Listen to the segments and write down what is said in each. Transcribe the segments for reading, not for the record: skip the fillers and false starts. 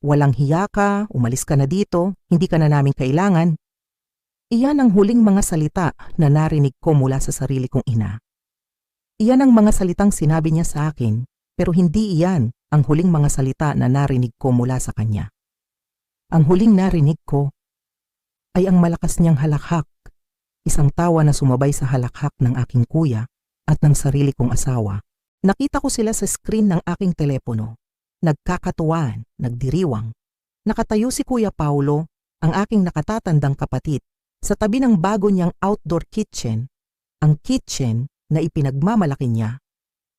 Walang hiya ka, umalis ka na dito, hindi ka na namin kailangan. Iyan ang huling mga salita na narinig ko mula sa sarili kong ina. Iyan ang mga salitang sinabi niya sa akin, pero hindi iyan ang huling mga salita na narinig ko mula sa kanya. Ang huling narinig ko ay ang malakas niyang halakhak, isang tawa na sumabay sa halakhak ng aking kuya at ng sarili kong asawa. Nakita ko sila sa screen ng aking telepono. Nagkakatuwaan, nagdiriwang. Nakatayo si Kuya Paulo, ang aking nakatatandang kapatid, sa tabi ng bago niyang outdoor kitchen, ang kitchen na ipinagmamalaki niya,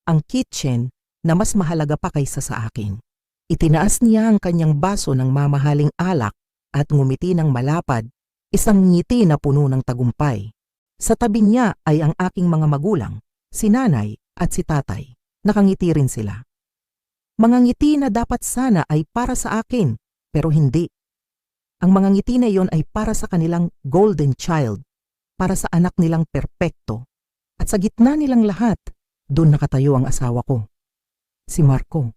ang kitchen na mas mahalaga pa kaysa sa akin. Itinaas niya ang kanyang baso ng mamahaling alak at ngumiti ng malapad, isang ngiti na puno ng tagumpay. Sa tabi niya ay ang aking mga magulang, si nanay at si tatay. Nakangiti rin sila. Mga ngiti na dapat sana ay para sa akin, pero hindi. Ang mga ngiti na iyon ay para sa kanilang golden child, para sa anak nilang perpekto. At sa gitna nilang lahat, doon nakatayo ang asawa ko, si Marco.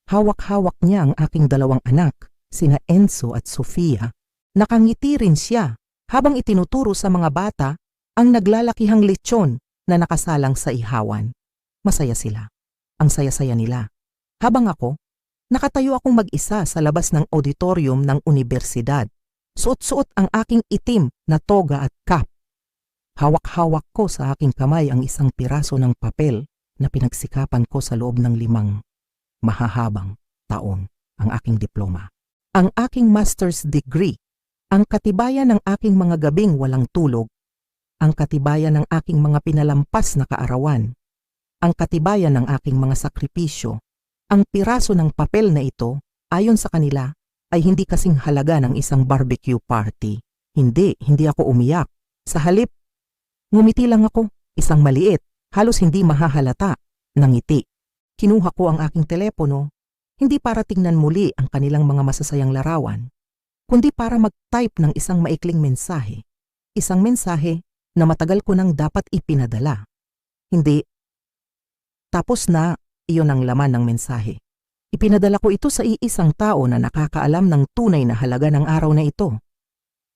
Hawak-hawak niya ang aking dalawang anak, sina Enzo at Sofia. Nakangiti rin siya habang itinuturo sa mga bata ang naglalakihang lechon na nakasalang sa ihawan. Masaya sila. Ang saya-saya nila. Habang ako, nakatayo akong mag-isa sa labas ng auditorium ng universidad. Suot-suot ang aking itim na toga at cap. Hawak-hawak ko sa aking kamay ang isang piraso ng papel na pinagsikapan ko sa loob ng 5 mahahabang taon, ang aking diploma. Ang aking master's degree, ang katibayan ng aking mga gabing walang tulog, ang katibayan ng aking mga pinalampas na kaarawan, ang katibayan ng aking mga sakripisyo. Ang piraso ng papel na ito, ayon sa kanila, ay hindi kasing halaga ng isang barbecue party. Hindi ako umiyak. Sa halip, ngumiti lang ako, isang maliit, halos hindi mahahalata, ng ngiti. Kinuha ko ang aking telepono, hindi para tingnan muli ang kanilang mga masasayang larawan, kundi para mag-type ng isang maikling mensahe. Isang mensahe na matagal ko nang dapat ipinadala. Hindi. Tapos na, iyon ang laman ng mensahe. Ipinadala ko ito sa iisang tao na nakakaalam ng tunay na halaga ng araw na ito.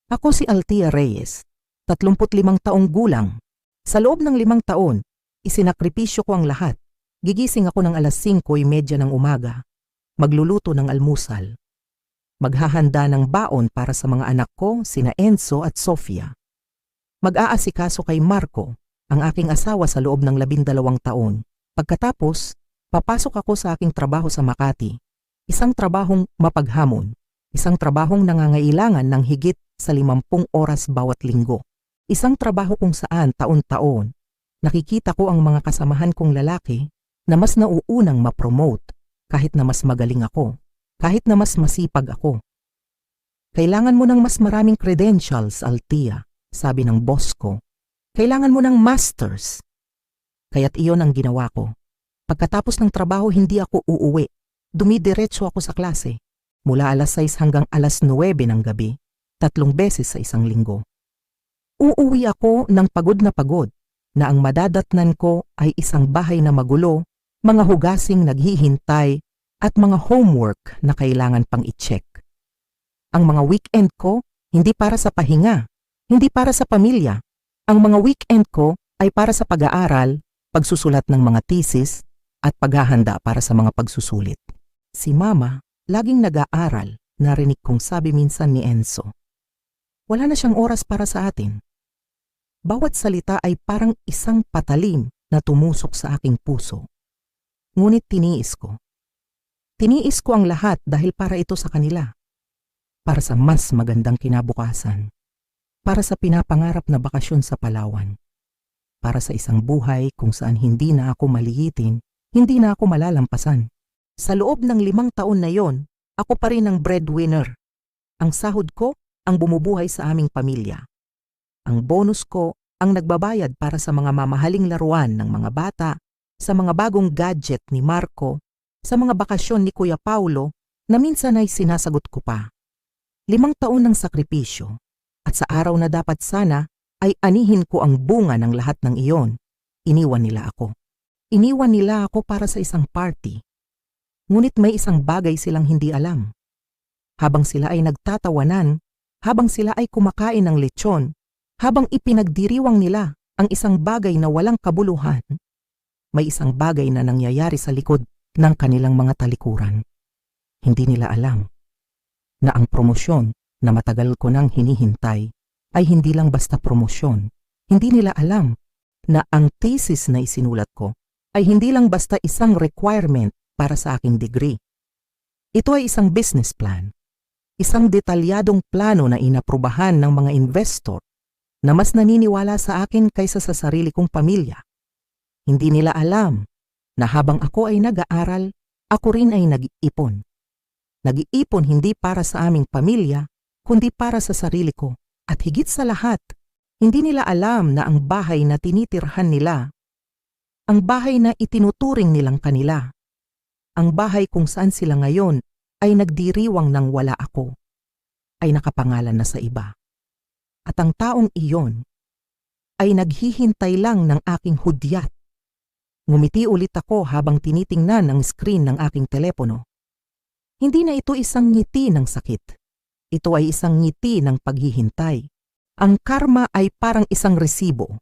Ako si Althea Reyes, 35 taong gulang. Sa loob ng 5 taon, isinakripisyo ko ang lahat. Gigising ako ng alas 5:30 ng umaga. Magluluto ng almusal. Maghahanda ng baon para sa mga anak ko, sina Enzo at Sofia. Mag-aasikaso kay Marco, ang aking asawa sa loob ng 12 taon. Pagkatapos, papasok ako sa aking trabaho sa Makati. Isang trabahong mapaghamon. Isang trabahong nangangailangan ng higit sa 50 oras bawat linggo. Isang trabaho kung saan taon-taon nakikita ko ang mga kasamahan kong lalaki na mas nauunang ma-promote kahit na mas magaling ako, kahit na mas masipag ako. Kailangan mo ng mas maraming credentials, Althea, sabi ng boss ko. Kailangan mo ng masters. Kaya't iyon ang ginawa ko. Pagkatapos ng trabaho, hindi ako uuwi. Dumidiretso ako sa klase. Mula alas 6 hanggang alas 9 ng gabi, 3 beses sa isang linggo. Uuwi ako ng pagod na ang madadatnan ko ay isang bahay na magulo, mga hugasing naghihintay at mga homework na kailangan pang i-check. Ang mga weekend ko, hindi para sa pahinga, hindi para sa pamilya. Ang mga weekend ko ay para sa pag-aaral, pagsusulat ng mga thesis, at paghahanda para sa mga pagsusulit. Si Mama, laging nag-aaral, narinig kong sabi minsan ni Enzo. Wala na siyang oras para sa atin. Bawat salita ay parang isang patalim na tumusok sa aking puso. Ngunit tiniis ko. Tiniis ko ang lahat dahil para ito sa kanila. Para sa mas magandang kinabukasan. Para sa pinapangarap na bakasyon sa Palawan. Para sa isang buhay kung saan hindi na ako maliitin, hindi na ako malalampasan. Sa loob ng 5 taon na yon, ako pa rin ang breadwinner. Ang sahod ko ang bumubuhay sa aming pamilya. Ang bonus ko ang nagbabayad para sa mga mamahaling laruan ng mga bata, sa mga bagong gadget ni Marco, sa mga bakasyon ni Kuya Paulo na minsan ay sinasagot ko pa. 5 taon ng sakripisyo at sa araw na dapat sana ay anihin ko ang bunga ng lahat ng iyon. Iniwan nila ako. Iniwan nila ako para sa isang party. Ngunit may isang bagay silang hindi alam. habang sila ay nagtatawanan, habang sila ay kumakain ng lechon, habang ipinagdiriwang nila ang isang bagay na walang kabuluhan, may isang bagay na nangyayari sa likod ng kanilang mga talikuran. Hindi nila alam na ang promosyon na matagal ko nang hinihintay ay hindi lang basta promosyon. Hindi nila alam na ang thesis na isinulat ko ay hindi lang basta isang requirement para sa aking degree. Ito ay isang business plan, isang detalyadong plano na inaprubahan ng mga investor na mas naniniwala sa akin kaysa sa sarili kong pamilya. Hindi nila alam na habang ako ay nag-aaral, ako rin ay nag-iipon. Nag-iipon hindi para sa aming pamilya, kundi para sa sarili ko. At higit sa lahat, hindi nila alam na ang bahay na tinitirhan nila, ang bahay na itinuturing nilang kanila, ang bahay kung saan sila ngayon ay nagdiriwang nang wala ako, ay nakapangalan na sa iba. At ang taong iyon ay naghihintay lang ng aking hudyat. Ngumiti ulit ako habang tinitingnan ang screen ng aking telepono. Hindi na ito isang ngiti ng sakit. Ito ay isang ngiti ng paghihintay. Ang karma ay parang isang resibo.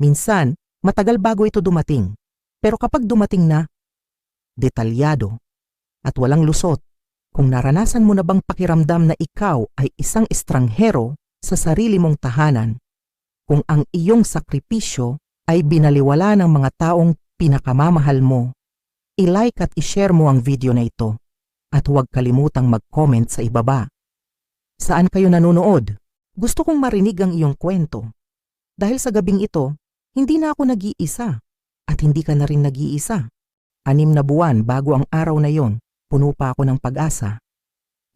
Minsan, matagal bago ito dumating. Pero kapag dumating na, detalyado at walang lusot. Kung naranasan mo na bang pakiramdam na ikaw ay isang estranghero sa sarili mong tahanan, kung ang iyong sakripisyo ay binaliwala ng mga taong pinakamamahal mo, i-like at i-share mo ang video na ito at huwag kalimutang mag-comment sa ibaba. Saan kayo nanonood? Gusto kong marinig ang iyong kwento. Dahil sa gabing ito, hindi na ako nag-iisa at hindi ka na rin nag-iisa. 6 na buwan bago ang araw na iyon, puno pa ako ng pag-asa.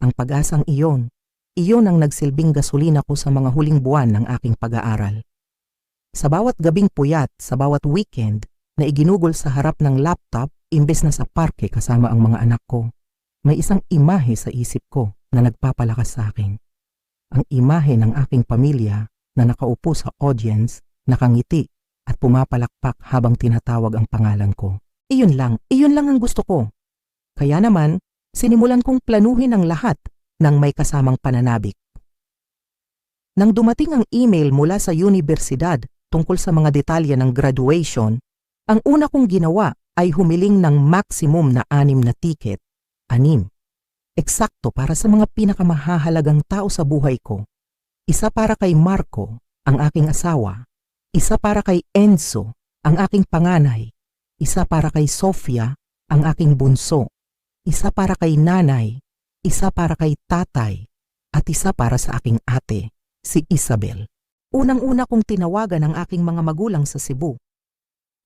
Ang pag-asang iyon ang nagsilbing gasolina ko sa mga huling buwan ng aking pag-aaral. Sa bawat gabing puyat, sa bawat weekend na iginugol sa harap ng laptop imbes na sa parke kasama ang mga anak ko, may isang imahe sa isip ko na nagpapalakas sa akin. Ang imahe ng aking pamilya na nakaupo sa audience, nakangiti at pumapalakpak habang tinatawag ang pangalan ko. Iyon lang ang gusto ko. Kaya naman, sinimulan kong planuhin ang lahat ng may kasamang pananabik. Nang dumating ang email mula sa universidad tungkol sa mga detalye ng graduation, ang una kong ginawa ay humiling ng maximum na 6 na ticket. 6. Eksakto para sa mga pinakamahahalagang tao sa buhay ko. Isa para kay Marco, ang aking asawa. Isa para kay Enzo, ang aking panganay. Isa para kay Sofia, ang aking bunso. Isa para kay nanay. Isa para kay tatay. At isa para sa aking ate, si Isabel. Unang-una kong tinawagan ang aking mga magulang sa Cebu.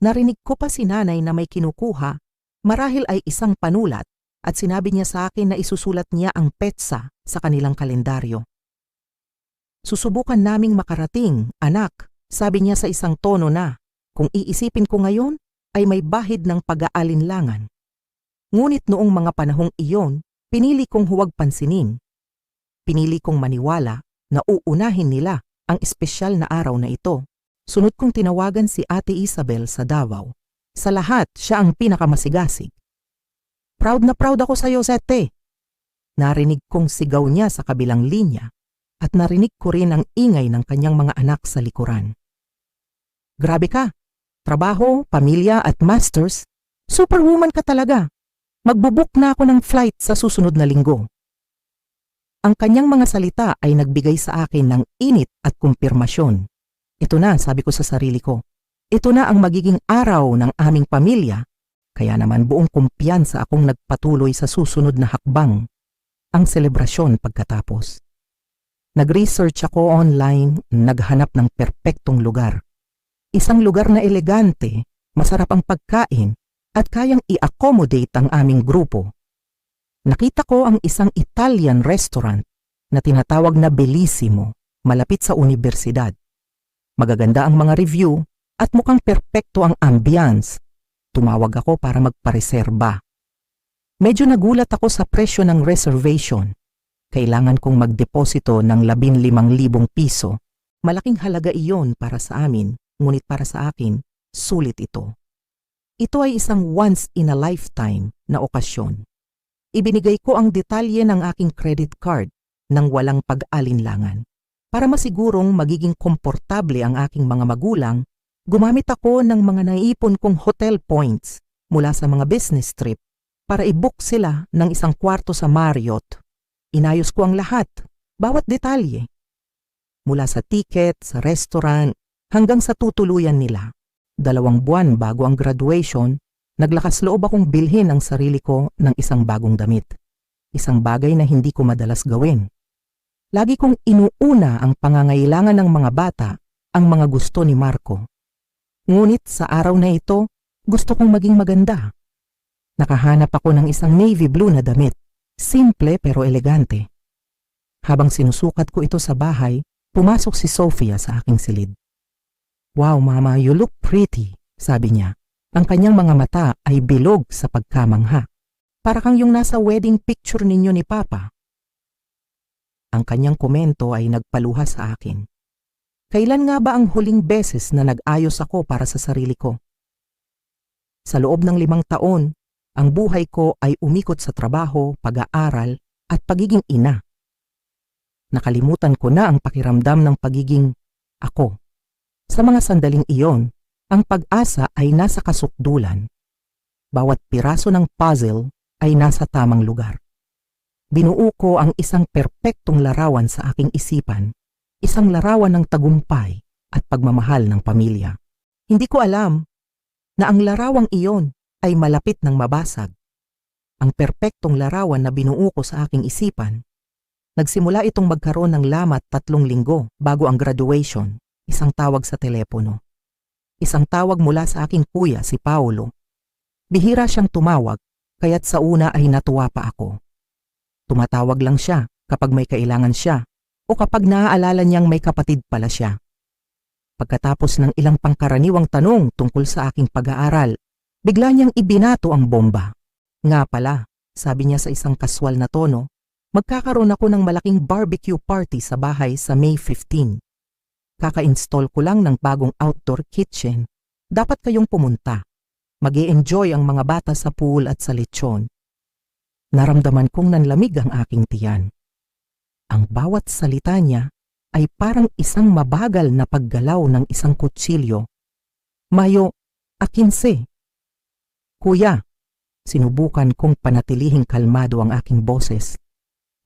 Narinig ko pa si nanay na may kinukuha, marahil ay isang panulat, at sinabi niya sa akin na isusulat niya ang petsa sa kanilang kalendaryo. Susubukan naming makarating, anak, sabi niya sa isang tono na, kung iisipin ko ngayon, ay may bahid ng pag-aalinlangan. Ngunit noong mga panahong iyon, pinili kong huwag pansinin. Pinili kong maniwala na uunahin nila ang espesyal na araw na ito. Sunod kong tinawagan si Ate Isabel sa Davao. Sa lahat, siya ang pinakamasigasig. Proud na proud ako sa iyo, Sete. Narinig kong sigaw niya sa kabilang linya at narinig ko rin ang ingay ng kanyang mga anak sa likuran. Grabe ka. Trabaho, pamilya at masters. Superwoman ka talaga. Magbubook na ako ng flight sa susunod na linggo. Ang kanyang mga salita ay nagbigay sa akin ng init at kumpirmasyon. Ito na, sabi ko sa sarili ko. Ito na ang magiging araw ng aming pamilya. Kaya naman buong kumpiyansa akong nagpatuloy sa susunod na hakbang, ang selebrasyon pagkatapos. Nag-research ako online, naghanap ng perpektong lugar. Isang lugar na elegante, masarap ang pagkain, at kayang i-accommodate ang aming grupo. Nakita ko ang isang Italian restaurant na tinatawag na Bellissimo, malapit sa universidad. Magaganda ang mga review at mukhang perpekto ang ambience. Tumawag ako para magpareserba. Medyo nagulat ako sa presyo ng reservation. Kailangan kong magdeposito ng 15,000 piso. Malaking halaga iyon para sa amin, ngunit para sa akin, sulit ito. Ito ay isang once in a lifetime na okasyon. Ibinigay ko ang detalye ng aking credit card nang walang pag-alinlangan. Para masigurong magiging komportable ang aking mga magulang, gumamit ako ng mga naipon kong hotel points mula sa mga business trip para i-book sila ng isang kwarto sa Marriott. Inayos ko ang lahat, bawat detalye. Mula sa ticket, sa restaurant, hanggang sa tutuluyan nila. 2 buwan bago ang graduation, naglakas loob akong bilhin ang sarili ko ng isang bagong damit. Isang bagay na hindi ko madalas gawin. Lagi kong inuuna ang pangangailangan ng mga bata, ang mga gusto ni Marco. Ngunit sa araw na ito, gusto kong maging maganda. Nakahanap ako ng isang navy blue na damit. Simple pero elegante. Habang sinusukat ko ito sa bahay, pumasok si Sophia sa aking silid. "Wow, Mama, you look pretty," sabi niya. Ang kanyang mga mata ay bilog sa pagkamangha. Para kang yung nasa wedding picture ninyo ni Papa. Ang kanyang komento ay nagpaluha sa akin. Kailan nga ba ang huling beses na nag-ayos ako para sa sarili ko? Sa loob ng 5 taon, ang buhay ko ay umikot sa trabaho, pag-aaral at pagiging ina. Nakalimutan ko na ang pakiramdam ng pagiging ako. Sa mga sandaling iyon, ang pag-asa ay nasa kasukdulan. Bawat piraso ng puzzle ay nasa tamang lugar. Binuo ko ang isang perpektong larawan sa aking isipan, isang larawan ng tagumpay at pagmamahal ng pamilya. Hindi ko alam na ang larawang iyon ay malapit ng mabasag. Ang perpektong larawan na binuo ko sa aking isipan, nagsimula itong magkaroon ng lamat 3 linggo bago ang graduation, isang tawag sa telepono. Isang tawag mula sa aking kuya, si Paolo. Bihira siyang tumawag, kaya't sa una ay natuwa pa ako. Tumatawag lang siya kapag may kailangan siya o kapag naaalala niyang may kapatid pala siya. Pagkatapos ng ilang pangkaraniwang tanong tungkol sa aking pag-aaral, bigla niyang ibinato ang bomba. Nga pala, sabi niya sa isang kaswal na tono, magkakaroon ako ng malaking barbecue party sa bahay sa May 15. Kaka-install ko lang ng bagong outdoor kitchen. Dapat kayong pumunta. Mag-e-enjoy ang mga bata sa pool at sa lechon. Naramdaman kong nanlamig ang aking tiyan. Ang bawat salita niya ay parang isang mabagal na paggalaw ng isang kutsilyo. "Mayo, akinse." "Kuya," sinubukan kong panatilihing kalmado ang aking boses.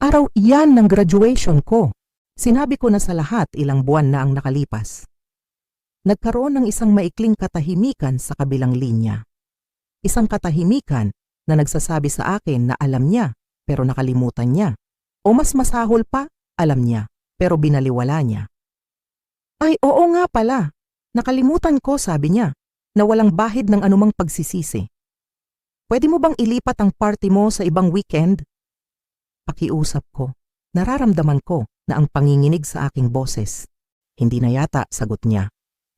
"Araw iyan ng graduation ko. Sinabi ko na sa lahat, ilang buwan na ang nakalipas." Nagkaroon ng isang maikling katahimikan sa kabilang linya. Isang katahimikan na nagsasabi sa akin na alam niya pero nakalimutan niya. O mas masahol pa, alam niya pero binaliwala niya. "Ay, oo nga pala. Nakalimutan ko," sabi niya, na walang bahid ng anumang pagsisisi. "Pwede mo bang ilipat ang party mo sa ibang weekend?" Pakiusap ko. Nararamdaman ko na ang panginginig sa aking boses. Hindi na yata, sagot niya.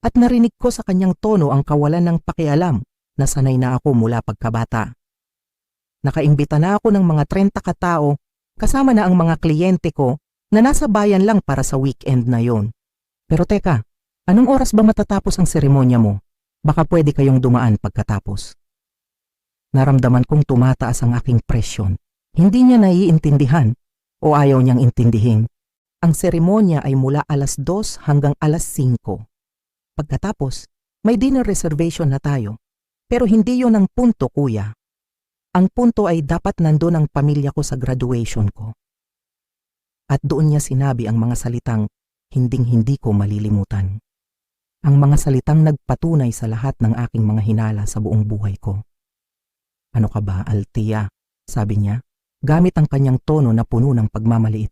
At narinig ko sa kanyang tono ang kawalan ng pakialam na sanay na ako mula pagkabata. Nakaimbita na ako ng mga 30 katao, kasama na ang mga kliyente ko na nasa bayan lang para sa weekend na yon. Pero teka, anong oras ba matatapos ang seremonya mo? Baka pwede kayong dumaan pagkatapos. Naramdaman kong tumataas ang aking presyon. Hindi niya naiintindihan o ayaw niyang intindihin. Ang seremonya ay mula 2:00 hanggang 5:00. Pagkatapos, may dinner reservation na tayo. Pero hindi yon ang punto, kuya. Ang punto ay dapat nandun ang pamilya ko sa graduation ko. At doon niya sinabi ang mga salitang hinding-hindi ko malilimutan. Ang mga salitang nagpatunay sa lahat ng aking mga hinala sa buong buhay ko. "Ano ka ba, Althea?" sabi niya, gamit ang kanyang tono na puno ng pagmamaliit.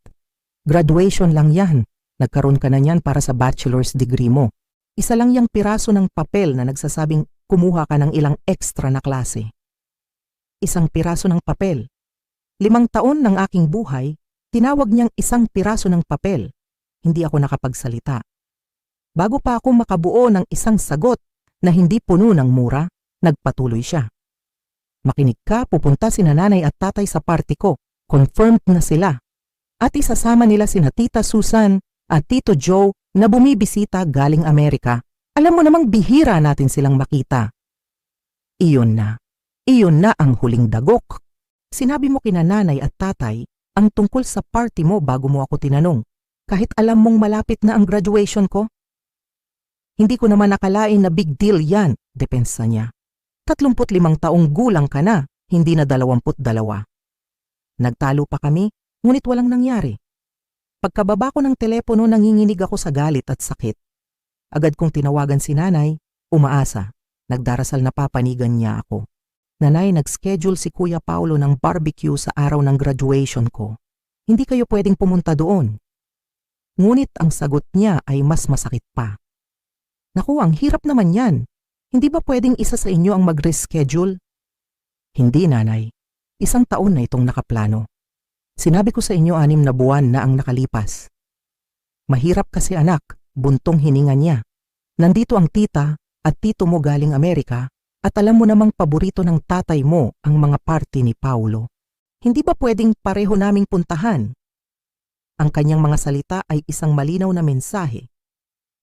"Graduation lang yan. Nagkaroon ka na niyan para sa bachelor's degree mo. Isa lang yang piraso ng papel na nagsasabing kumuha ka ng ilang extra na klase. Isang piraso ng papel. 5 taon ng aking buhay, tinawag niyang isang piraso ng papel. Hindi ako nakapagsalita. Bago pa ako makabuo ng isang sagot na hindi puno ng mura, nagpatuloy siya. "Makinig ka, pupunta sina nanay at tatay sa party ko. Confirmed na sila. At isasama nila sina Tita Susan at Tito Joe na bumibisita galing Amerika. Alam mo namang bihira natin silang makita." Iyon na ang huling dagok. Sinabi mo kina nanay at tatay ang tungkol sa party mo bago mo ako tinanong, kahit alam mong malapit na ang graduation ko? Hindi ko naman nakalain na big deal yan, depensa niya. 35 taong gulang ka na, hindi na 22. Nagtalo pa kami, ngunit walang nangyari. Pagkababa ko ng telepono, nanginginig ako sa galit at sakit. Agad kong tinawagan si nanay, umaasa. Nagdarasal na papanigan niya ako. Nanay, nag-schedule si Kuya Paulo ng barbecue sa araw ng graduation ko. Hindi kayo pwedeng pumunta doon. Ngunit ang sagot niya ay mas masakit pa. Naku, ang hirap naman yan. Hindi ba pwedeng isa sa inyo ang mag-reschedule? Hindi, nanay. 1 taon na itong nakaplano. Sinabi ko sa inyo 6 na buwan na ang nakalipas. Mahirap kasi anak, buntong hininga niya. Nandito ang tita at tito mo galing Amerika at alam mo namang paborito ng tatay mo ang mga party ni Paulo. Hindi ba pwedeng pareho naming puntahan? Ang kanyang mga salita ay isang malinaw na mensahe.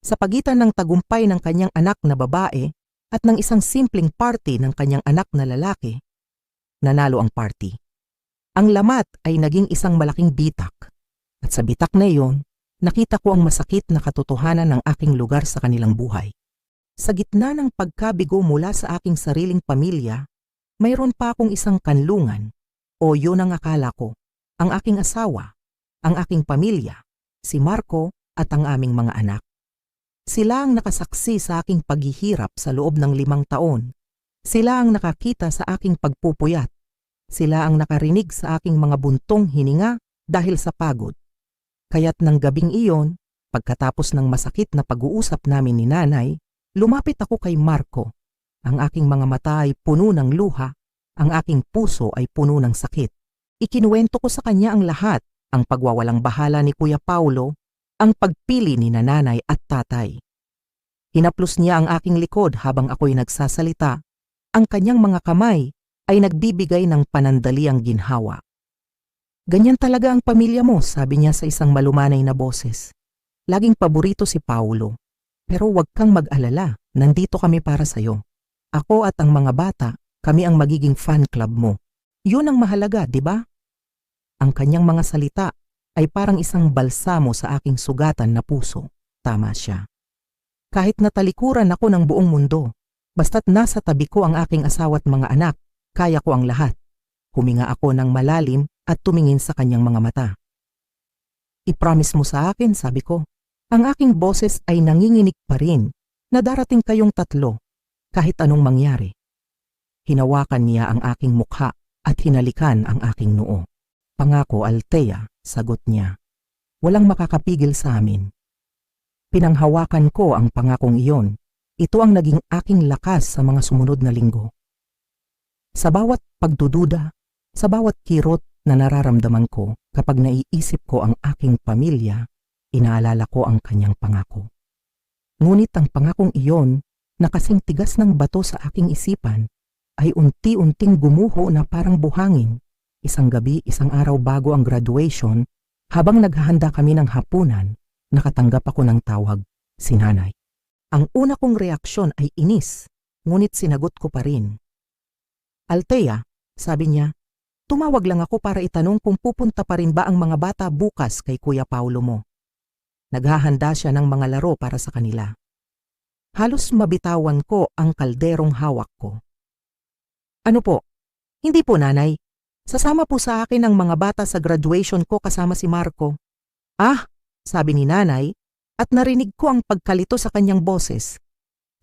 Sa pagitan ng tagumpay ng kanyang anak na babae at ng isang simpleng party ng kanyang anak na lalaki, nanalo ang party. Ang lamat ay naging isang malaking bitak. At sa bitak na iyon, nakita ko ang masakit na katotohanan ng aking lugar sa kanilang buhay. Sa gitna ng pagkabigo mula sa aking sariling pamilya, mayroon pa akong isang kanlungan, o yun ang akala ko, ang aking asawa, ang aking pamilya, si Marco at ang aming mga anak. Sila ang nakasaksi sa aking paghihirap sa loob ng 5 taon. Sila ang nakakita sa aking pagpupuyat. Sila ang nakarinig sa aking mga buntong hininga dahil sa pagod. Kaya't ng gabing iyon, pagkatapos ng masakit na pag-uusap namin ni nanay, lumapit ako kay Marco. Ang aking mga mata ay puno ng luha, ang aking puso ay puno ng sakit. Ikinuwento ko sa kanya ang lahat, ang pagwawalang bahala ni Kuya Paulo, ang pagpili ni nanay at tatay. Hinaplos niya ang aking likod habang ako'y nagsasalita. Ang kanyang mga kamay ay nagbibigay ng panandaliang ginhawa. Ganyan talaga ang pamilya mo, sabi niya sa isang malumanay na boses. Laging paborito si Paulo. Pero huwag kang mag-alala, nandito kami para sa'yo. Ako at ang mga bata, kami ang magiging fan club mo. Yun ang mahalaga, di ba? Ang kanyang mga salita ay parang isang balsamo sa aking sugatan na puso. Tama siya. Kahit natalikuran ako ng buong mundo, basta't nasa tabi ko ang aking asawa at mga anak, kaya ko ang lahat. Huminga ako ng malalim at tumingin sa kanyang mga mata. I-promise mo sa akin, sabi ko. Ang aking boses ay nanginginig pa rin na darating kayong 3, kahit anong mangyari. Hinawakan niya ang aking mukha at hinalikan ang aking noo. Pangako, Althea, sagot niya. Walang makakapigil sa amin. Pinanghawakan ko ang pangakong iyon. Ito ang naging aking lakas sa mga sumunod na linggo. Sa bawat pagdududa, sa bawat kirot na nararamdaman ko kapag naiisip ko ang aking pamilya, inaalala ko ang kanyang pangako. Ngunit ang pangakong iyon na kasing tigas ng bato sa aking isipan ay unti-unting gumuho na parang buhangin. Isang gabi, isang araw bago ang graduation, habang naghahanda kami ng hapunan, nakatanggap ako ng tawag, si nanay. Ang una kong reaksyon ay inis, ngunit sinagot ko pa rin. Althea, sabi niya, tumawag lang ako para itanong kung pupunta pa rin ba ang mga bata bukas kay Kuya Paulo mo. Naghahanda siya ng mga laro para sa kanila. Halos mabitawan ko ang kalderong hawak ko. Ano po? Hindi po, nanay. Sasama po sa akin ang mga bata sa graduation ko kasama si Marco. Ah, sabi ni nanay, at narinig ko ang pagkalito sa kanyang boses.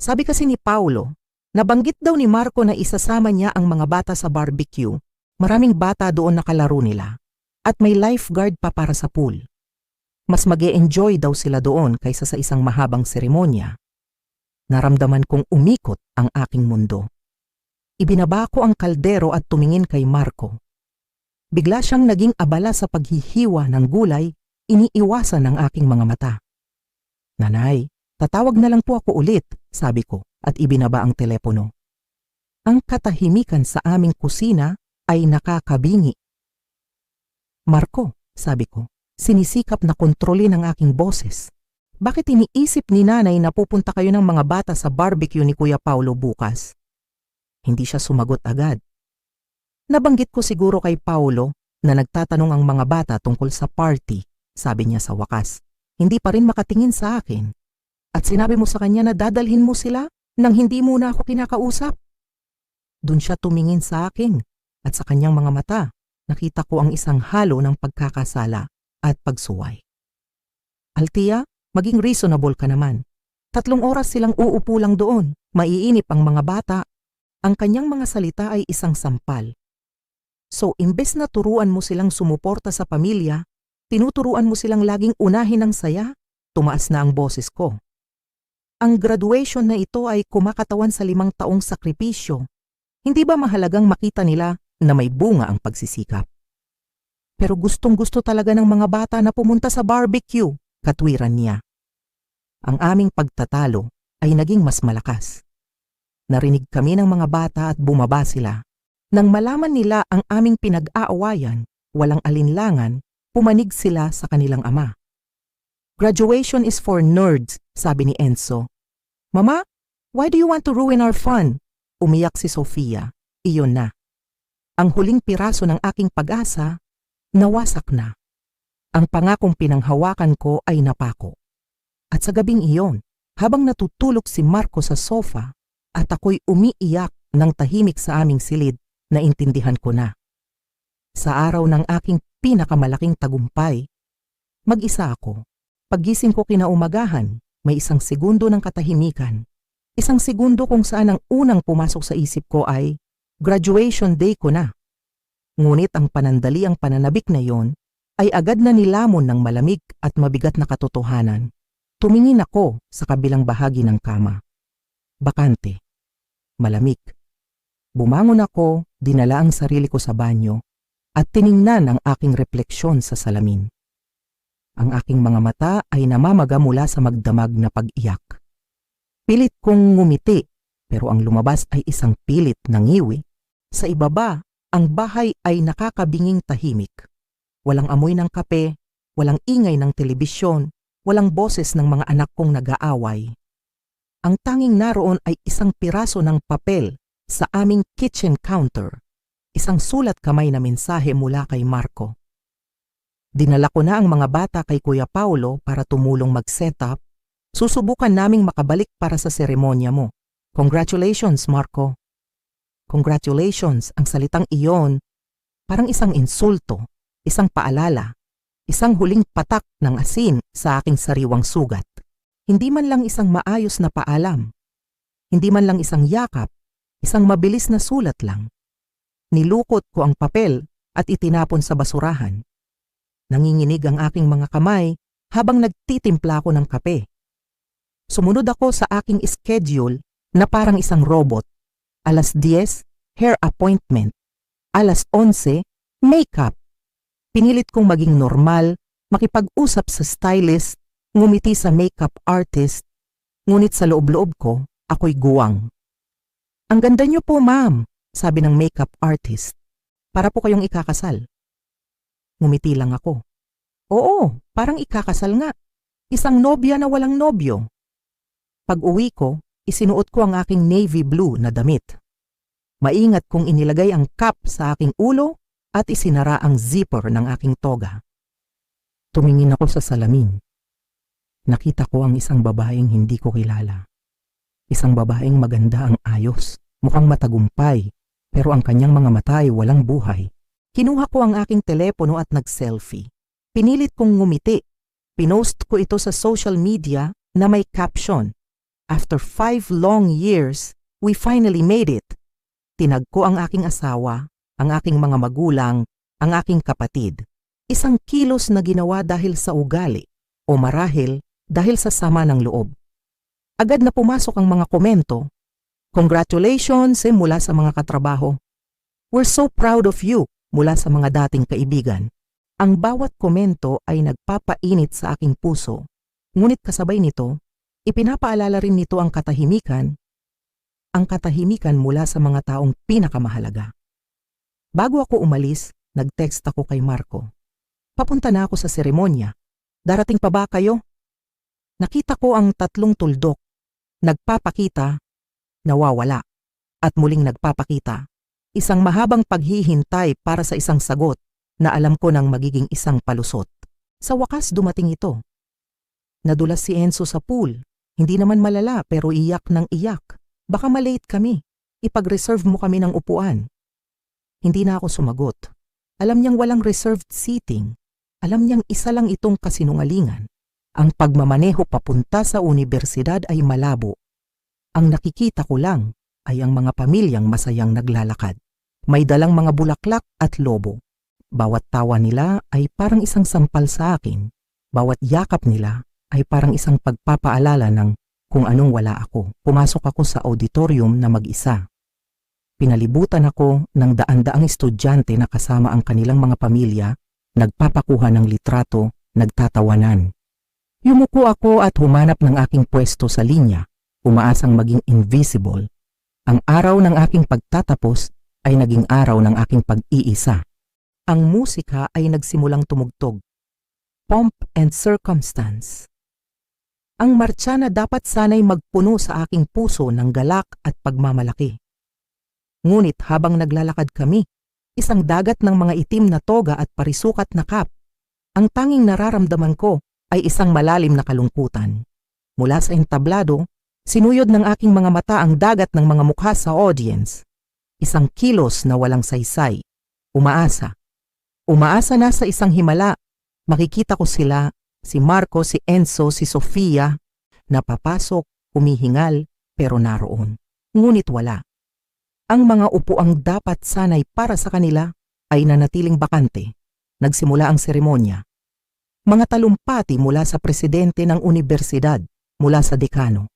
Sabi kasi ni Paulo, nabanggit daw ni Marco na isasama niya ang mga bata sa barbecue. Maraming bata doon nakalaro nila. At may lifeguard pa para sa pool. Mas mag-e-enjoy daw sila doon kaysa sa isang mahabang seremonya. Naramdaman kong umikot ang aking mundo. Ibinaba ko ang kaldero at tumingin kay Marco. Bigla siyang naging abala sa paghihiwa ng gulay, iniiwasan ng aking mga mata. Nanay, tatawag na lang po ako ulit, sabi ko at ibinaba ang telepono. Ang katahimikan sa aming kusina ay nakakabingi. Marco, sabi ko, sinisikap na kontrolin ang aking boses. Bakit iniisip ni nanay na pupunta kayo ng mga bata sa barbecue ni Kuya Paulo bukas? Hindi siya sumagot agad. Nabanggit ko siguro kay Paulo na nagtatanong ang mga bata tungkol sa party, sabi niya sa wakas. Hindi pa rin makatingin sa akin. At sinabi mo sa kanya na dadalhin mo sila nang hindi mo na ako kinakausap. Doon siya tumingin sa akin at sa kanyang mga mata nakita ko ang isang halo ng pagkakasala at pagsuway. Althea, maging reasonable ka naman. 3 oras silang uupo lang doon. Maiinip ang mga bata. Ang kanyang mga salita ay isang sampal. So, imbes na turuan mo silang sumuporta sa pamilya, tinuturuan mo silang laging unahin ang saya, tumaas na ang boses ko. Ang graduation na ito ay kumakatawan sa 5 taong sakripisyo. Hindi ba mahalagang makita nila na may bunga ang pagsisikap? Pero gustong-gusto talaga ng mga bata na pumunta sa barbecue, katwiran niya. Ang aming pagtatalo ay naging mas malakas. Narinig kami ng mga bata at bumaba sila. Nang malaman nila ang aming pinag-aawayan, walang alinlangan, pumanig sila sa kanilang ama. Graduation is for nerds, sabi ni Enzo. Mama, why do you want to ruin our fun? Umiyak si Sofia. Iyon na. Ang huling piraso ng aking pag-asa, nawasak na. Ang pangakong pinanghawakan ko ay napako. At sa gabing iyon, habang natutulog si Marco sa sofa at ako'y umiiyak ng tahimik sa aming silid, naintindihan ko na. Sa araw ng aking pinakamalaking tagumpay, mag-isa ako. Paggising ko kinaumagahan, may 1 segundo ng katahimikan. 1 segundo kung saan ang unang pumasok sa isip ko ay, graduation day ko na. Ngunit ang panandaliang pananabik na yon ay agad na nilamon ng malamig at mabigat na katotohanan. Tumingin ako sa kabilang bahagi ng kama. Bakante. Malamig. Bumangon ako, dinala ang sarili ko sa banyo, at tiningnan ang aking refleksyon sa salamin. Ang aking mga mata ay namamaga mula sa magdamag na pag-iyak. Pilit kong ngumiti, pero ang lumabas ay isang pilit na ngiwi. Sa ibaba, ang bahay ay nakakabinging tahimik. Walang amoy ng kape, walang ingay ng telebisyon, walang boses ng mga anak kong nag-aaway. Ang tanging naroon ay isang piraso ng papel sa aming kitchen counter. Isang sulat kamay na mensahe mula kay Marco. Dinala ko na ang mga bata kay Kuya Paulo para tumulong mag-set up. Susubukan naming makabalik para sa seremonya mo. Congratulations, Marco. Congratulations, ang salitang iyon, parang isang insulto, isang paalala. Isang huling patak ng asin sa aking sariwang sugat. Hindi man lang isang maayos na paalam. Hindi man lang isang yakap, isang mabilis na sulat lang. Nilukot ko ang papel at itinapon sa basurahan. Nanginginig ang aking mga kamay habang nagtitimpla ako ng kape. Sumunod ako sa aking schedule na parang isang robot. 10:00, hair appointment. 11:00, makeup. Pinilit kong maging normal, makipag-usap sa stylist, ngumiti sa makeup artist, ngunit sa loob-loob ko, ako'y guwang. Ang ganda niyo po, ma'am, sabi ng makeup artist. Para po kayong ikakasal. Ngumiti lang ako. Oo, parang ikakasal nga. Isang nobya na walang nobyo. Pag-uwi ko, isinuot ko ang aking navy blue na damit. Maingat kong inilagay ang cap sa aking ulo at isinara ang zipper ng aking toga. Tumingin ako sa salamin. Nakita ko ang isang babaeng hindi ko kilala. Isang babaeng maganda ang ayos, mukhang matagumpay, pero ang kanyang mga mata ay walang buhay. Kinuha ko ang aking telepono at nag-selfie. Pinilit kong ngumiti. Pinost ko ito sa social media na may caption, "After 5 long years, we finally made it." Tinag ko ang aking asawa, ang aking mga magulang, ang aking kapatid. Isang kilos na ginawa dahil sa ugali o marahil dahil sa sama ng loob. Agad na pumasok ang mga komento. Congratulations mula sa mga katrabaho. We're so proud of you mula sa mga dating kaibigan. Ang bawat komento ay nagpapainit sa aking puso. Ngunit kasabay nito, ipinapaalala rin nito ang katahimikan mula sa mga taong pinakamahalaga. Bago ako umalis, nag-text ako kay Marco. Papunta na ako sa seremonya. Darating pa ba kayo? Nakita ko ang 3 tuldok. Nagpapakita, nawawala. At muling nagpapakita, Isang mahabang paghihintay para sa isang sagot na alam ko nang magiging isang palusot. Sa wakas dumating ito. Nadulas si Enzo sa pool. Hindi naman malala pero iyak ng iyak. Baka malate kami. Ipag-reserve mo kami ng upuan. Hindi na ako sumagot. Alam niyang walang reserved seating. Alam niyang isa lang itong kasinungalingan. Ang pagmamaneho papunta sa universidad ay malabo. Ang nakikita ko lang ay ang mga pamilyang masayang naglalakad. May dalang mga bulaklak at lobo. Bawat tawa nila ay parang isang sampal sa akin. Bawat yakap nila ay parang isang pagpapaalala ng kung anong wala ako. Pumasok ako sa auditorium na mag-isa. Pinalibutan ako ng daan-daang estudyante na kasama ang kanilang mga pamilya, nagpapakuha ng litrato, nagtatawanan. Yumuko ako at humanap ng aking pwesto sa linya, umaasang maging invisible. Ang araw ng aking pagtatapos ay naging araw ng aking pag-iisa. Ang musika ay nagsimulang tumugtog. Pomp and Circumstance. Ang martsa na dapat sana'y magpuno sa aking puso ng galak at pagmamalaki. Ngunit habang naglalakad kami, isang dagat ng mga itim na toga at parisukat na kap, ang tanging nararamdaman ko ay isang malalim na kalungkutan. Mula sa entablado, sinuyod ng aking mga mata ang dagat ng mga mukha sa audience. Isang kilos na walang saysay. Umaasa. Umaasa na sa isang himala. Makikita ko sila, si Marco, si Enzo, si Sofia, napapasok, humihingal, pero naroon. Ngunit wala. Ang mga upuang dapat sanay para sa kanila ay nanatiling bakante. Nagsimula ang seremonya. Mga talumpati mula sa presidente ng universidad, mula sa dekano.